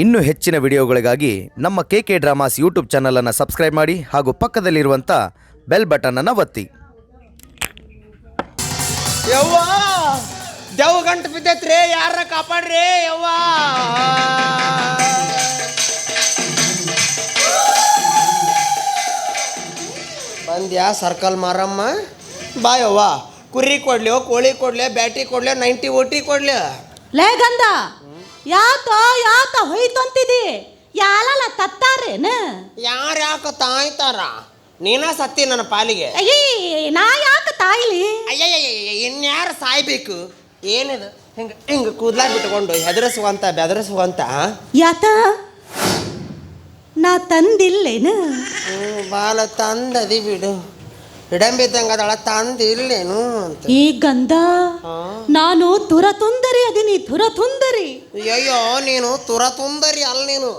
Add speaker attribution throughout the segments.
Speaker 1: ಇನ್ನೂ ಹೆಚ್ಚಿನ ವಿಡಿಯೋಗಳಿಗಾಗಿ ನಮ್ಮ KK ಡ್ರಾಮಾಸ್ ಯೂಟ್ಯೂಬ್ ಚಾನಲನ್ನು ಸಬ್ಸ್ಕ್ರೈಬ್ ಮಾಡಿ ಹಾಗೂ ಪಕ್ಕದಲ್ಲಿರುವಂಥ ಬೆಲ್ ಬಟನನ್ನು ಒತ್ತಿ.
Speaker 2: ಯವ್ವ ದೇವ್ ಗಂಟು ಬಿದ್ದೈತ್ರಿ, ಯಾರ ಕಾಪಾಡ್ರಿ ಯವ್ವ. ಬಂದ್ಯಾ ಸರ್ಕಲ್ ಮಾರಮ್ಮ? ಬಾ ಯವ್ವ. ಕುರಿ ಕೊಡ್ಲಿ, ಕೋಳಿ ಕೊಡ್ಲಿ, ಬ್ಯಾಟಿ ಕೊಡ್ಲಿ, 90 ಓಟಿ ಕೊಡ್ಲಿ?
Speaker 3: ಲೇ ಗಂಧ, ಯಾತ ಹೊಯ್ತಂತಿದಿ? ಯಾಲಲ್ಲ ತತ್ತಾರೇನ?
Speaker 2: ಯಾಕ ತಾಯ್ತಾರ? ನೀನ ಸತ್ತಿ ನನ್ನ ಪಾಲಿಗೆ.
Speaker 3: ನಾ ಯಾಕ ತಾಯ್ಲಿ?
Speaker 2: ಅಯ್ಯಯ್ಯ ಇನ್ಯಾರು ಸಾಯ್ಬೇಕು? ಏನಿದು ಹಿಂಗ ಕೂದ್ಲಾಗ ಬಿಟ್ಕೊಂಡು ಹೆದರಿಸುವಂತ ಬೆದರಿಸುವಂತ?
Speaker 3: ಯಾತ ನಾ ತಂದಿಲ್ಲೇನ?
Speaker 2: ಬಾಲ ತಂದದಿ ಬಿಡು, ಹಿಡಂಬಿದ್ದಂಗದಳ ತಂದಿಲ್ಲೇನು ಅಂತ.
Speaker 3: ಈ ಗಂಧ, ನಾನು ತುರತುಂದರಿ ಅದೀನಿ, ತುರತುಂದರಿ.
Speaker 2: ಅಯ್ಯೋ ನೀನು ತುರತುಂದರಿ ಅಲ್ಲ, ನೀನು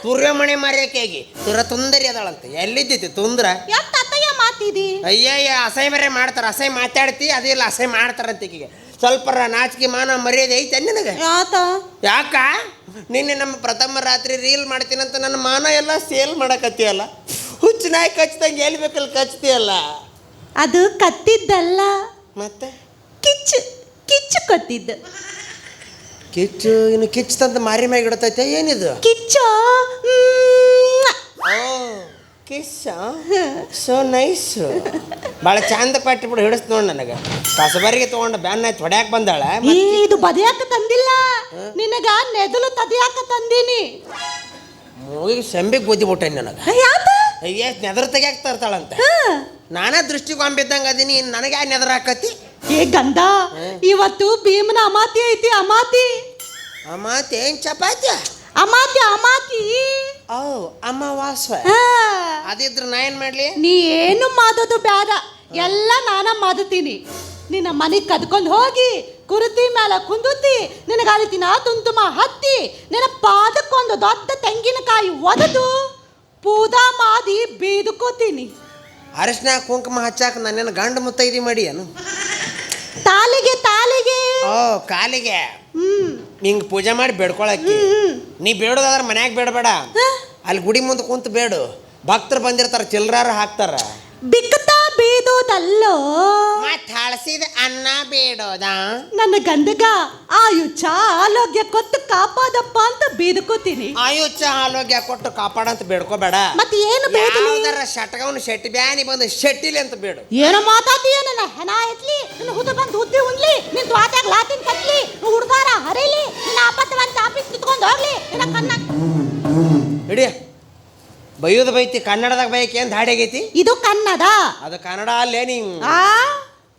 Speaker 2: ತುರ್ಯಮಣಿ ಮರ್ಯಾಕೆಗಿ ತುರತುಂದರಿ ಅದಳಂತ. ಎಲ್ಲಿದ್ದಿತ್ತು ತುಂದ್ರ?
Speaker 3: ಯಾತಯ್ಯ ಮಾತಿದಿ?
Speaker 2: ಅಯ್ಯಯ್ಯ ಅಸಹ್ಯ ಮರೆ ಮಾಡ್ತಾರ, ಅಸಹ್ಯ ಮಾತಾಡ್ತಿ, ಅದಿಲ್ಲ ಅಸಹ್ಯ ಮಾಡ್ತಾರಂತ. ಈಗಿಗೆ ಸ್ವಲ್ಪ ನಾಚಿಕೆ ಮಾನ ಮರ್ಯಾದೆ ಐತೆ ನಿನಗೆ? ಯಾಕ ನಿನ್ನೆ ನಮ್ಮ ಪ್ರಥಮ ರಾತ್ರಿ ರೀಲ್ ಮಾಡ್ತೀನಂತ ನನ್ನ ಮಾನ ಎಲ್ಲ ಸೇಲ್ ಮಾಡಕತ್ತೀಯಲ್ಲ, ಹುಚ್ಚು ನಾಯಿ ಕಚ್ಚಿದಂಗೆ ಎಲ್ಲಿ ಬೇಕಲ್ಲಿ ಕಚ್ತೀಯಲ್ಲ.
Speaker 3: ಅದು ಕತ್ತಿದ್ದಲ್ಲ,
Speaker 2: ಮತ್ತೆ
Speaker 3: ಕಿಚ್ಚು ಕತ್ತಿದ್ದ.
Speaker 2: ಕಿಚ್ಚು ಇನ್ನು ಕಿಚ್ಚು ತಂದು ಮಾರಿ ಮ್ಯಾಗ ಇಡತೈತೆ ಏನಿದು?
Speaker 3: ಕಿಚ್ಚು.
Speaker 2: ಕಿಸ್ಸ ಸೋ ನೈಸ್, ಭಾಳ ಚಂದ ಕೊಟ್ಟಿಬಿಡು, ಹಿಡಿಸ್ ನೋಡಿ ನನಗೆ. ಕಸಬರಿಗೆ ತೊಗೊಂಡು ಬ್ಯಾನ್ ಆಯ್ತು ಹೊಡ್ಯಾಕ ಬಂದಾಳ.
Speaker 3: ಇದು ಬದಿಯಾಕ ತಂದಿಲ್ಲ, ನಿನಗ ನೆದಲು ತದಿಯಾಕ ತಂದೀನಿ.
Speaker 2: ಮೂಗಿಗೆ ಸೆಂಬಿಗೆ ಬುದ್ಧಿ ಬಿಟ್ಟೆ ನನಗೆ. ಅಯ್ಯ ನೆದರ್ ತೆಗ್ಯಾಕ ತರ್ತಾಳಂತ. ನಾನೇ ದೃಷ್ಟಿಗೊಂಬಿದ್ದಂಗೆ ಅದೀನಿ, ನನಗೆ ಯಾ ನೆದರ್ ಹಾಕತಿ?
Speaker 3: ಏ ಗಂಧ, ಇವತ್ತು ಭೀಮನ ಅಮಾತಿ ಐತಿ. ಅಮಾತಿ
Speaker 2: ಏನ್ ಚಪಾತಿ?
Speaker 3: ಅಮಾತಿ ಅಮಾತಿ.
Speaker 2: ಅಮಾವಾಸ್ಯ ಅದಿದ್ರ ನಾ ಏನ್ ಮಾಡ್ಲಿ?
Speaker 3: ನೀ ಏನು ಮಾಡೋದು ಬೇಡ, ಎಲ್ಲ ನಾನ ಮಾಡುತ್ತೀನಿ. ನಿನ್ನ ಮನೆಗೆ ಕದ್ಕೊಂಡು ಹೋಗಿ ಕುರುತಿ ಮೇಲೆ ಕುಂದುತ್ತಿ, ನಿನಗೆ ಅರಿತಿನ ತುಂತುಮ ಹತ್ತಿ, ನಿನ್ನ ಪಾದಕ್ಕೊಂದು ದೊಡ್ಡ ತೆಂಗಿನಕಾಯಿ ಒಡೆದು ಪೂಜಾ ಮಾಡಿ ಬೀದುಕೋತೀನಿ.
Speaker 2: ಅರಿಶಿನ ಕುಂಕುಮ ಹಚ್ಚಾಕ ನನ್ನೇನು ಗಂಡು ಮುತ್ತೈದಿ ಮಾಡಿ ಏನು?
Speaker 3: ತಾಲಿಗೆ
Speaker 2: ಕಾಲಿಗೆ ಹಿಂಗೆ ಪೂಜೆ ಮಾಡಿ ಬೇಡ್ಕೊಳಕ್ಕೆ. ನೀ ಬೇಡೋದಾದ್ರೆ ಮನ್ಯಾಗ ಬೇಡಬೇಡ, ಅಲ್ಲಿ ಗುಡಿ ಮುಂದೆ ಕುಂತು ಬೇಡು. ಭಕ್ತರು ಬಂದಿರ್ತಾರ, ಚಿಲ್ಲರಾರ ಹಾಕ್ತಾರ.
Speaker 3: ಬಿಕ್ಕತ ಬೀದೋದಲ್ಲೋ,
Speaker 2: ಮತ್ತೆ ಹಳಸಿದ ಅನ್ನ ಬೇಡೋದ?
Speaker 3: ನನ್ನ ಗಂಧಗ ಆಯುಷ್ಯ ಆರೋಗ್ಯ ಕೊಟ್ಟು ಕಾಪಾದಪ್ಪ ಅಂತ ಬೀದ್ಕೋತೀನಿ.
Speaker 2: ಆಯುಷ್ಯ ಆರೋಗ್ಯ ಕೊಟ್ಟು ಕಾಪಾಡಂತ ಬೇಡ್ಕೋಬೇಡ.
Speaker 3: ಮತ್ತೆ ಏನು ಬೇಡ?
Speaker 2: ಶಟ್ಗವನು ಶೆಟ್ಟಿ ಬ್ಯಾನಿ ಬಂದು ಶೆಟ್ಟಿಲಿ ಅಂತ ಬೇಡು.
Speaker 3: ಏನೋ ಮಾತಾಡ್ತೀಯ? ನನ್ನ ಹೆಣ ಎತ್ಲಿ, ನಿನ್ನ ಹುದು ಬಂದು ಉದ್ದಿ ಉಣ್ಲಿ, ನಿನ್ನ ದ್ವಾಟ್ಯಾಗ ಲಾತಿನ ಕತ್ಲಿ, ಹುಡ್ದಾರ ಹರಿಲಿ, ನಿನ್ನ ಅಪ್ಪತ್ತವಂತ ಆಫೀಸ್ ಕಿತ್ಕೊಂಡು ಹೋಗ್ಲಿ, ನಿನ್ನ ಕಣ್ಣ
Speaker 2: ಹಿಡಿಯ. ಬೈಯೋದು ಬೈತಿ, ಕನ್ನಡದಾಗ ಬೈಕ್ ಏನ್ ದಾಡಿ ಆಗೈತಿ?
Speaker 3: ಇದು ಕನ್ನಡ.
Speaker 2: ಅದು ಕನ್ನಡ ಅಲ್ಲೇ, ನೀ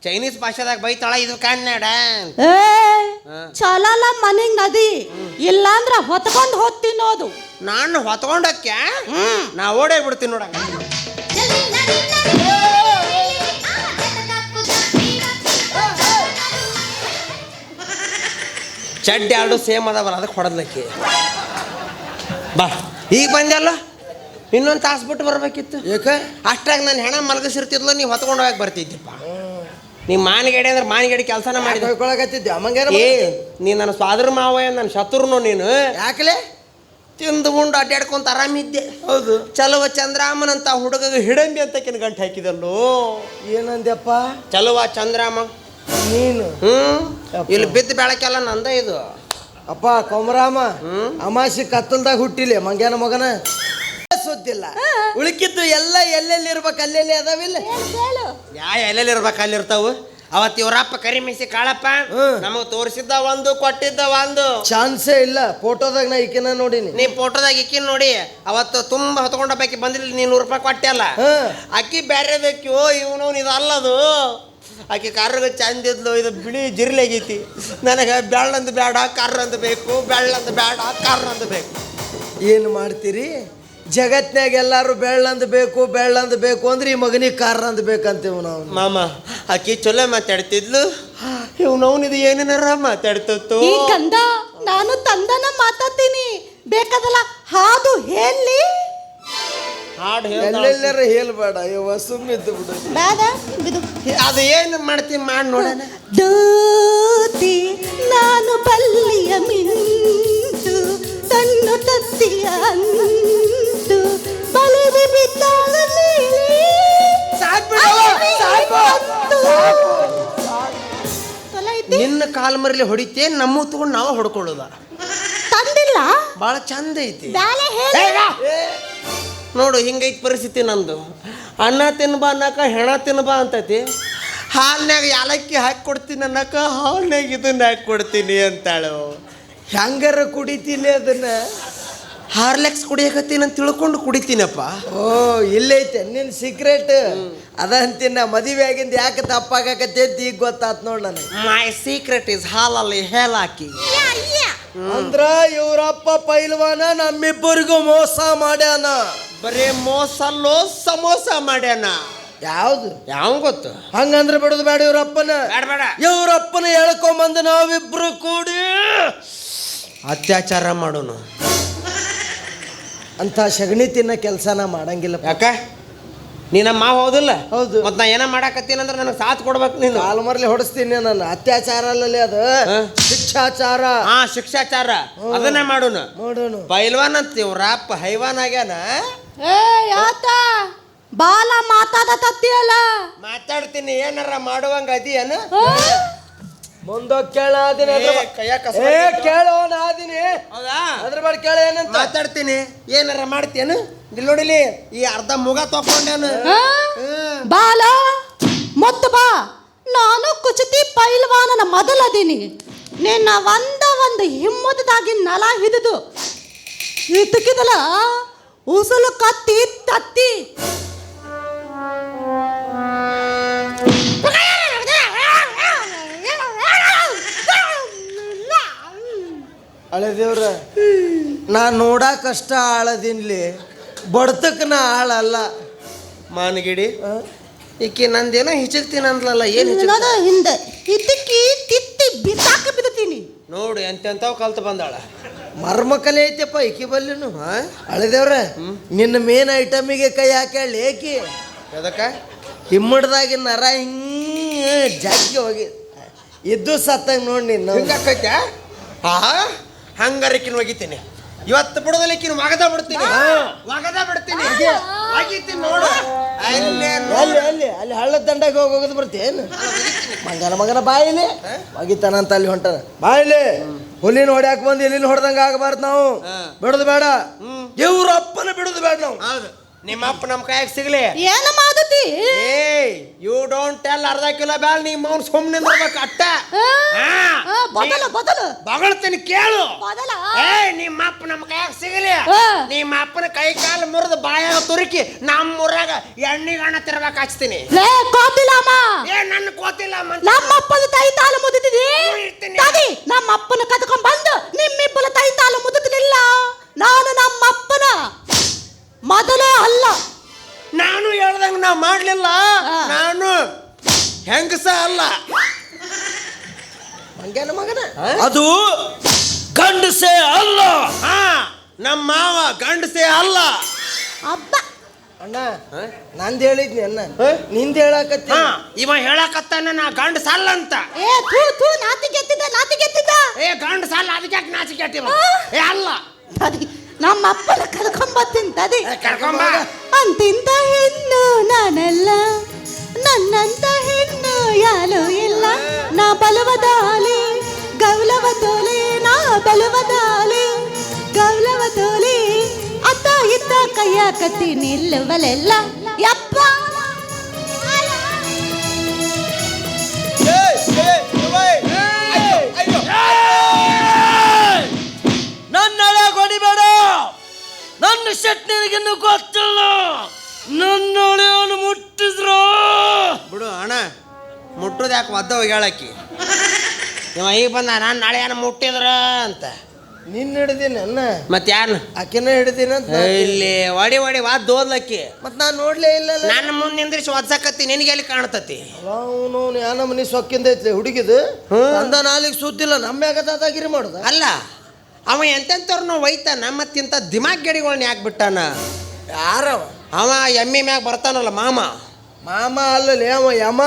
Speaker 2: ಚೈನೀಸ್ ಭಾಷೆದಾಗ ಬೈತಾಳ, ಇದು ಕನ್ನಡ.
Speaker 3: ಚಲಲ್ಲ ಮನೆಗ್ ನದಿ, ಇಲ್ಲಾಂದ್ರ ಹೊತ್ಕೊಂಡು ಹೋಗ್ತೀನೋದು.
Speaker 2: ನಾನು ಹೊತ್ಕೊಂಡಕ್ಕೆ ನಾ ಓಡೇ ಬಿಡ್ತೀನಿ ನೋಡ. ಚಡ್ಡಿ ಎರಡು ಸೇಮ್ ಅದಾವಲ್ಲ, ಅದಕ್ಕೆ ಹೊಡೆದ್ಲಕ್ಕಿ. ಬಾ ಈಗ ಬಂದಲ್ಲ, ಇನ್ನೊಂದು ತಾಸು ಬಿಟ್ಟು ಬರ್ಬೇಕಿತ್ತು. ಯಾಕೆ? ಅಷ್ಟಾಗ ನಾನು ಹೆಣ ಮಲಗಿಸಿರ್ತಿದ್ಲು, ನೀವು ಹೊತ್ಕೊಂಡು ಹೋಗಕ್ಕೆ ಬರ್ತಿದ್ದಪ್ಪ. ನೀವು ಮಾನಿಗಡಿ ಅಂದ್ರೆ ಮಾನಿಗಡಿ ಕೆಲಸನ ಮಾಡಿ ಹೋಗ್ಕೊಳಕತ್ತಿದ್ದೆ. ನೀ ನನ್ನ ಸ್ವಾದ್ರ ಮಾವ, ನನ್ನ ಶತ್ರುನು ನೀನು. ಯಾಕಲೆ? ತಿಂದು ಉಂಡು ಅಡ್ಡಾಡ್ಕೊಂತ ಆರಾಮಿದ್ದೆ. ಹೌದು. ಚಲುವ ಚಂದ್ರಾಮನಂತ ಹುಡುಗ ಹಿಡಂಬಿ ಅಂತ ಗಂಟು ಹಾಕಿದಲ್ಲೋ. ಏನಂದ್ಯಪ್ಪ? ಚಲುವ ಚಂದ್ರಾಮ ನೀನು. ಇಲ್ಲಿ ಬಿದ್ದು ಬೆಳಕೆಲ್ಲ ನಂದ ಇದು.
Speaker 4: ಅಪ್ಪ ಕೊಮರಾಮ, ಅಮಾಸಿ ಕತ್ತಲ್ದಾಗ ಹುಟ್ಟಿಲ್ಲ ಮಂಗ್ಯಾನ ಮಗನ ಸುದ್ದಿಲ್ಲ. ಉಳುಕಿದ್ದು ಎಲ್ಲ ಎಲ್ಲೆಲ್ಲಿ ಇರ್ಬೇಕು ಅಲ್ಲೆಲ್ಲಿ ಅದಾವಿಲ್ಲ.
Speaker 2: ಎಲ್ಲೆಲ್ಲಿ ಇರ್ಬೇಕು ಅಲ್ಲಿರ್ತಾವು. ಅವತ್ತು ಇವರಪ್ಪ ಕರಿಮಿಸಿ ಕಾಳಪ್ಪ ನಮಗ್ ತೋರಿಸಿದ್ದ ಒಂದು, ಕೊಟ್ಟಿದ್ದ ಒಂದು.
Speaker 4: ಚಾನ್ಸೇ ಇಲ್ಲ. ಫೋಟೋದಾಗ ನಾ ಈಕಿನ ನೋಡಿನಿ.
Speaker 2: ನೀ ಫೋಟೋದಾಗ ಇಕ್ಕಿನ ನೋಡಿ. ಅವತ್ತು ತುಂಬಾ ಹೊತ್ಕೊಂಡ ಬಾಕಿ ಬಂದಿಲ್ಲ, ನೀ 100 ರೂಪಾಯಿ ಕೊಟ್ಟೆ ಅಲ್ಲ. ಅಕ್ಕಿ ಬೇರೆದಕ್ಕಿ ಇವನು ಇದು ಅಲ್ಲದು. ಆಕೆ ಕಾರ್ಗ ಚಂದಿದ್ಲು, ಇದು ಬಿಳಿ ಜಿರ್ಲೆಗೈತಿ. ನನಗೆ ಬೆಳ್ಳಂದು ಬೇಡ, ಕರ್ರಂದು ಬೇಕು, ಬೆಳ್ಳಂದು ಬೇಡ, ಕರ್ರಂದು ಬೇಕು.
Speaker 4: ಏನು ಮಾಡ್ತೀರಿ? ಜಗತ್ನಾಗ ಎಲ್ಲಾರು ಬೆಳ್ಳಂದು ಬೇಕು ಅಂದ್ರೆ ಈ ಮಗನಿಗೆ ಕಾರಂದು ಬೇಕಂತೀವಿ ನಾವು.
Speaker 2: ಮಾಮ ಆಕಿ ಚಲೋ ಮಾತಾಡ್ತಿದ್ಲು, ಇದು ಏನೇನಾರ ಮಾತಾಡ್ತತ್ತು.
Speaker 3: ಈ ಗಂಧ, ನಾನು ತಂದನ ಮಾತಾಡ್ತೀನಿ, ಬೇಕಾದಲ್ಲ ಹಾದು ಹೇಳಿ.
Speaker 2: ಹಾಡು
Speaker 4: ಎಲ್ಲೆಲ್ಲರ ಹೇಳ್ಬೇಡ, ಇವ ಸುಮ್ಮಿದ್ದು ಬಿಡು.
Speaker 2: ಅದು ಏನು ಮಾಡ್ತೀನಿ ಮಾಡಿ ನೋಡೋಣ.
Speaker 3: ದೂತಿ ನಾನು ಬಲ್ಲಿಯ ಮಿಂಚು ತನ್ನುತ್ತ
Speaker 2: ಕಾಲು ಮರಿಲಿ ಹೊಡಿತೆ ನಮ್ಮ ತಗೊಂಡು ನಾವು ಹೊಡ್ಕೊಳ್ಳೋದ.
Speaker 3: ತಂದಿಲ್ಲ
Speaker 2: ಭಾಳ ಚಂದ ಐತಿ
Speaker 3: ಬ್ಯಾಲೆ ಹೇಳಿ.
Speaker 2: ನೋಡು ಹಿಂಗೈತಿ ಪರಿಸ್ಥಿತಿ ನಂದು. ಅನ್ನ ತಿನ್ಬಾ ಅನ್ನಕ ಹೆಣ ತಿನ್ಬಾ ಅಂತೈತಿ. ಹಾಲ್ನ್ಯಾಗ ಯಾಲಕ್ಕಿ ಹಾಕಿ ಕೊಡ್ತೀನಿ ಅನ್ನಕ ಹಾಲ್ನ್ಯಾಗ ಇದನ್ನ ಹಾಕಿ ಕೊಡ್ತೀನಿ ಅಂತಾಳು.
Speaker 4: ಹೆಂಗಾರ ಕುಡಿತೀನಿ ಅದನ್ನ.
Speaker 2: ಹಾರ್ಲೆಕ್ಸ್ ಕುಡಿಯಕತ್ತೀನಿ ಅಂತ ತಿಳ್ಕೊಂಡು ಕುಡಿತೀನಪ್ಪ.
Speaker 4: ಓ ಇಲ್ಲೈತೆ ನಿನ್ನ ಸೀಕ್ರೆಟ್. ಅದ ಅಂತೀನ ಮದುವೆ ಆಗಿಂದ ಯಾಕೆ ತಪ್ಪಾಗಕತ್ತೈತಿ ಈಗ ಗೊತ್ತಾತ್ ನೋಡ್ ನನಗೆ.
Speaker 2: ಮೈ ಸೀಕ್ರೆಟ್ ಇಸ್ ಹಾಲಲ್ಲಿ ಹೇಳಾಕಿ.
Speaker 4: ಅಂದ್ರ ಇವ್ರಪ್ಪ ಪೈಲ್ವಾನ ನಮ್ಮಿಬ್ಬರಿಗೂ ಮೋಸ ಮಾಡ್ಯಾನ.
Speaker 2: ಬರೇ ಮೋಸಲ್ಲೋ ಸಮೋಸ ಮಾಡ್ಯಾನ.
Speaker 4: ಯಾವ್ದು
Speaker 2: ಯಾವ ಗೊತ್ತು?
Speaker 4: ಹಂಗಂದ್ರೆ ಬಿಡೋದು ಬೇಡ ಇವ್ರಪ್ಪನ.
Speaker 2: ಬೇಡ ಬೇಡ.
Speaker 4: ಇವ್ರಪ್ಪನ ಹೇಳ್ಕೊಂಬಂದು ನಾವಿಬ್ರು ಕೂಡಿ
Speaker 2: ಅತ್ಯಾಚಾರ ಮಾಡೋನು
Speaker 4: ಅಂತ ಸಗಣಿ ತಿನ್ನ ಕೆಲಸನ ಮಾಡಂಗಿಲ್ಲ.
Speaker 2: ಯಾಕ ನೀ ನಮ್ಮ ಮಾವ ಹೌದಿಲ್ಲ?
Speaker 4: ಹೌದು.
Speaker 2: ಮತ್ ನಾ ಏನ ಮಾಡಾಕತ್ತೀನಿ ಅಂದ್ರೆ ನನಗೆ ಸಾಥ್ ಕೊಡ್ಬೇಕು ನೀನು.
Speaker 4: ಕಾಲು ಮರ್ಲಿ ಹೊಡಿಸ್ತೀನಿ ನಾನು. ಅತ್ಯಾಚಾರ ಅಲ್ಲಲ್ಲಿ ಅದು ಶಿಕ್ಷಾಚಾರ.
Speaker 2: ಹಾ ಶಿಕ್ಷಾಚಾರ ಅದನ್ನೇ ಮಾಡೋನು.
Speaker 4: ನೋಡೋಣ
Speaker 2: ಪೈಲ್ವಾನ್ ಅಂತ ಇವ್ರಪ್ಪ ಹೈವಾನ್ ಆಗ್ಯಾನ.
Speaker 3: ಏ ಯಾತ ಬಾಲ ಮಾತಾಡತತ್ತಿಯಲ್ಲ.
Speaker 2: ಮಾತಾಡ್ತೀನಿ ಏನಾರ ಮಾಡುವಂಗ ಅದಿಯನ?
Speaker 4: ಮುಂದೋಗಿ ಕೇಳ ಆದಿನಿ. ಕೇಳೋ ಆದಿನಿ.
Speaker 2: ಹೌದಾ?
Speaker 4: ಅದ್ರ ಬಗ್ಗೆ ಕೇಳ ಏನಂತ
Speaker 2: ಮಾತಾಡ್ತೀನಿ. ಏನಾರ ಮಾಡ್ತೇನು? ಇಲ್ಲಿ ನೋಡಿಲಿ ಈ ಅರ್ಧ ಮುಗ ತಕೊಂಡೇನು.
Speaker 3: ಬಾಲ ಮೊತ್ತ ಬಾ. ನಾನು ಕುಚತಿ ಪೈಲ್ವಾನನ ಮೊದಲದೀನಿ. ನಿನ್ನ ಒಂದು ಹಿಮ್ಮದದಾಗಿ ನಲ ಹಿಡಿದು ಇದ್ದಕ್ಕಿದಲ್ಲ ಉಸುಲು ಕತ್ತಿ ತತ್ತಿ
Speaker 4: ಹಳೆ ದೇವ್ರ ನಾ ನೋಡಾಕಷ್ಟ ಆಳದಿನ್ಲಿ, ಬಡ್ತಕ್ ನಾ ಆಳಲ್ಲ.
Speaker 2: ಮಾನಗಿಡಿ ಈಕಿ ನಂದೇನೋ ಹಿಚಕ್ತೀನಿ ಅಂದ್ಲಲ್ಲ. ಏನು
Speaker 3: ಹಿಂದೆ ಇದ್ದಕ್ಕಿ ತಿತ್ತಿ ಬಿಸಾಕ ಬಿಡ್ತೀನಿ.
Speaker 2: ನೋಡು ಎಂತೆಂಥವು ಕಲ್ತು ಬಂದಾಳ.
Speaker 4: ಮರ್ಮ ಕಲೆ ಐತೆಪ್ಪ ಈಕಿ ಬಲ್ಲಿನು. ಹಳೆ ದೇವ್ರ ನಿನ್ನ ಮೇನ್ ಐಟಮಿಗೆ ಕೈ ಹಾಕಿ ಏಕಿ
Speaker 2: ಅದಕ್ಕ
Speaker 4: ಹಿಮ್ಮಡ್ದಾಗಿನ ನರ ಹಿಂಗ ಜಾಸ್ತಿ ಹೋಗಿ ಇದ್ದು ಸತ್ತಂಗ ನೋಡಿ ನಿನ್ನ.
Speaker 2: ಹಿಂಗಾಕೈತ್ಯಾ? ಹಂಗಾರಿಕಿನ ಒಗಿತೀನಿ. ಇವತ್ತು ಬಿಡೋದಲ್ಲಿಕ್ಕಿನ ಒಗದ ಬಿಡ್ತೀನಿ. ಒಗದ ಬಿಡ್ತೀನಿ. ಒಗಿತೀನಿ ನೋಡು.
Speaker 4: ಅಲ್ಲಿ ಅಲ್ಲಿ ಹಳ್ಳದ ದಂಡಾಗ ಹೋಗೋದು ಬರ್ತೇನು? ಮಗನ ಬಾಯಿಲಿ ಒಗಿತಾನಂತ ಅಲ್ಲಿ ಹೊಂಟಾನ. ಬಾಯಿಲಿ ಹುಲಿನ ಹೊಡ್ಯಾಕ ಬಂದು ಇಲ್ಲಿನ ಹೊಡೆದಂಗ ಆಗಬಾರ್ದು ನಾವು. ಬಿಡೋದು ಬೇಡ. ಇವ್ರ ಅಪ್ಪನ ಬಿಡೋದು ಬೇಡ ನಾವು.
Speaker 2: ಹೌದು. ನಿಮ್ಮ ಅಪ್ಪ ನಮ್ಮ ಕೈಯಾಗ ಸಿಗ್ಲಿ.
Speaker 3: ಏನು ಮಾಡತಿ?
Speaker 2: ಏಯ್ ಯು ಡೋಂಟ್ ಟೆಲ್. ಅರ್ಧ ಕಿಲೋ ಬ್ಯಾಲ್ ನಿಮ್ಮ ಅವ್ನು ಸುಮ್ಮನೆ ಬರ್ಬೇಕು ಅಟ್ಟ. ಬಗಳ್ತೀನಿ ಕೇಳು. ಏಯ್ ನಿಮ್ಮ ಅಪ್ಪ ನಮ್ಮ ಕೈಯಾಗ ಸಿಗಲಿ. ನಿಮ್ಮ ಅಪ್ಪನ ಕೈ ಕಾಲು ಮುರಿದು ಬಾಯಾಗ ತುರುಕಿ ನಮ್ಮ ಊರಾಗ ಎಣ್ಣಿಗಣ್ಣ ತಿರ್ಬೇಕು ಹಚ್ತೀನಿ. ಏ ನನ್ನ ಕೋತಿಲ್ಲ.
Speaker 3: ನಮ್ಮ ಅಪ್ಪನ ತೈ ತಾಲು ಮುದ್ದಿದ್ದೀನಿ. ನಮ್ಮ ಅಪ್ಪನ ಕದ್ಕೊಂಡ್ ಬಂದು ನಿಮ್ಮಿಬ್ಬರ ತೈ ತಾಲು ಮುದ್ದಿಲ್ಲ. ನಾನು ನಮ್ಮ ಅಪ್ಪನ ಮೊದಲೇ ಅಲ್ಲ.
Speaker 2: ನಾನು ಹೇಳ್ದಂಗ ನಾ ಮಾಡ್ಲಿಲ್ಲ. ನಾನು ಹೆಂಗಸ ಅಲ್ಲ.
Speaker 4: ಮಂಗ್ಯಾನ ಮಗನ ಅದು ಗಂಡಸೇ ಅಲ್ಲ.
Speaker 2: ನಮ್ಮ ಮಾವ ಗಂಡಸೇ ಅಲ್ಲ.
Speaker 3: ಅಬ್ಬ
Speaker 4: ಅಣ್ಣ ನಂದು ಹೇಳಿದ್ನಿ ಅಣ್ಣ, ನಿಂದ ಹೇಳಕತ್ತಿ.
Speaker 2: ಇವ ಹೇಳಕತ್ತಾನ ನಾ ಗಂಡ ಸಾಲ ಅಂತ.
Speaker 3: ಏ ಥೂ ಥೂ ನಾತಿಗೆತ್ತಿದ್ದ.
Speaker 2: ಏ ಗಂಡ ಸಾಲ ಅದಕ್ಕೆ ನಾಚಿಕೆಟ್ಟಿವ. ಏ ಅಲ್ಲ
Speaker 3: ನಮ್ಮ ಅಪ್ಪನ ಕರ್ಕೊಂಬತ್ತೀನಿ ತದಿ.
Speaker 2: ಕರ್ಕೊಂಬ.
Speaker 3: ಅಂತಿಂತ ಹೆಣ್ಣು ನಾನಲ್ಲ, ನನ್ನಂತ ಹೆಣ್ಣು ಯಾರು ಇಲ್ಲ. ನಾ ಬಲವದಾಲೆ ಗೌಲವ ತೋಲೆ, ನಾ ಬಲವದಾಲೆ ಗೌಲವ ತೋಲೆ. ಅತ್ತ ಇತ್ತ ಕೈಯ ಕತ್ತಿ ನಿಲ್ಲುವಲೆಲ್ಲ ಯಪ್ಪ.
Speaker 4: ನನ್ನ ಹೊಡಿಬೇಡ. ನನ್ನ ಶೆಟ್ ನಿನಗಿನ್ನು ಗೊತ್ತಿಲ್ಲ. ನನ್ನ ಅವನು ಮುಟ್ಟಿದ್ರು
Speaker 2: ಬಿಡು ಅಣ್ಣ. ಮುಟ್ಟೋದು ಯಾಕೆ ಒದ್ದ ಹೇಳಕ್ಕಿ. ಇವ ಈಗ ಬಂದ ನಾನು ನಾಳೆ ಏನ ಮುಟ್ಟಿದ್ರ ಅಂತ.
Speaker 4: ನಿನ್ನ ಹಿಡ್ದೀನಿ ಅನ್ನ.
Speaker 2: ಮತ್ತೆ ಯಾರು
Speaker 4: ಆಕೆನ ಹಿಡ್ದೀನಿ ಅಂತ
Speaker 2: ಇಲ್ಲಿ ಒಡಿ ವಾದ್ ಓದ್ಲಕ್ಕಿ.
Speaker 4: ಮತ್ ನಾನ್ ನೋಡ್ಲೇ ಇಲ್ಲ.
Speaker 2: ನನ್ನ ಮುಂದೆ ನಿಂದ್ರಿಸಿ ಒದ್ಸಕತ್ತಿ. ನಿನಗೆ ಎಲ್ಲಿ ಕಾಣ್ತತಿ?
Speaker 4: ಅವನು ಯಾನ ಮನಿ ಸೊಕ್ಕಿಂದ ಐತ್ಲಿ ಹುಡುಗಿದು. ಅಂದ ನಾಲಿಗೆ ಸುದ್ದಿಲ್ಲ. ನಮ್ಮ್ಯಾಗ ದಾದಾಗಿರಿ ಮಾಡುದ
Speaker 2: ಅಲ್ಲ. ಅವ ಎಂತೆಂಥವ್ರನ್ನ ಒಯ್ತಾನ. ಮತ್ತಿಂತ ದಿಮಾಗ್ ಗೆಡಿಗಳನ್ನ ಯಾಕೆ ಬಿಟ್ಟಾನ?
Speaker 4: ಯಾರವ?
Speaker 2: ಅವ ಎಮ್ಮಿ ಮ್ಯಾಗ ಬರ್ತಾನಲ್ಲ ಮಾಮ.
Speaker 4: ಮಾಮ ಅಲ್ಲಲ್ಲಿ ಅವ ಯಮ.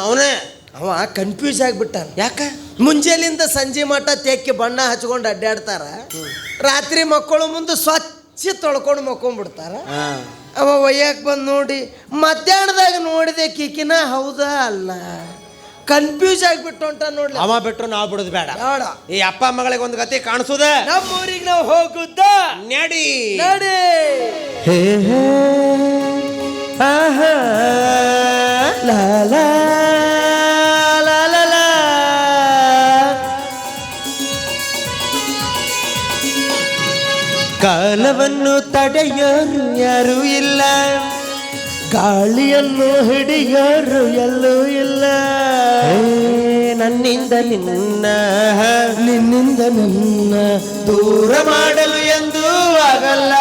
Speaker 2: ಅವನೇ.
Speaker 4: ಅವ ಕನ್ಫ್ಯೂಸ್ ಆಗಿಬಿಟ್ಟಾನ.
Speaker 2: ಯಾಕ?
Speaker 4: ಮುಂಜಾನಿಂದ ಸಂಜೆ ಮಟ್ಟ ತೆಕ್ಕಿ ಬಣ್ಣ ಹಚ್ಕೊಂಡು ಅಡ್ಡಾಡ್ತಾರ. ರಾತ್ರಿ ಮಕ್ಕಳು ಮುಂದೆ ಸ್ವಚ್ಛ ತೊಳ್ಕೊಂಡು ಮಕ್ಕೊಂಡ್ಬಿಡ್ತಾರ. ಅವ ಒಯ್ಯಾಕ ಬಂದು ನೋಡಿ ಮಧ್ಯಾಹ್ನದಾಗ ನೋಡಿದೆ ಕಿಕಿನ ಹೌದಾ ಅಲ್ಲ. ಕನ್ಫ್ಯೂಸ್ ಆಗಿಬಿಟ್ಟು ಹೊಂಟ ನೋಡ್ಲಿ.
Speaker 2: ಅವ ಬಿಟ್ಟು ನಾವು ಬಿಡುದು ಬೇಡ.
Speaker 4: ಬೇಡ.
Speaker 2: ಈ ಅಪ್ಪ ಮಗಳಿಗೆ ಒಂದು ಗತಿ ಕಾಣಿಸುದ.
Speaker 4: ನಮ್ಮೂರಿಗೆ ನಾವು ಹೋಗುದ
Speaker 2: ನಡಿ
Speaker 4: ನಡಿ.
Speaker 2: ಹೇ ಹೇ ಆಹಾ
Speaker 4: ಲಾ ಲಾ ಲಾ ಲಾ ಲಾ.
Speaker 2: ಕಾಲವನ್ನು ತಡೆಯೋರು ಯಾರೂ ಇಲ್ಲ,
Speaker 4: ಗಾಳಿಯನ್ನು ಹಿಡಿಯೋರು ಎಲ್ಲೂ ಇಲ್ಲ.
Speaker 2: ನನ್ನಿಂದ ನಿನ್ನ
Speaker 4: ನಿನ್ನಿಂದ ನನ್ನ
Speaker 2: ದೂರ ಮಾಡಲು ಎಂದೂ ಆಗಲ್ಲ.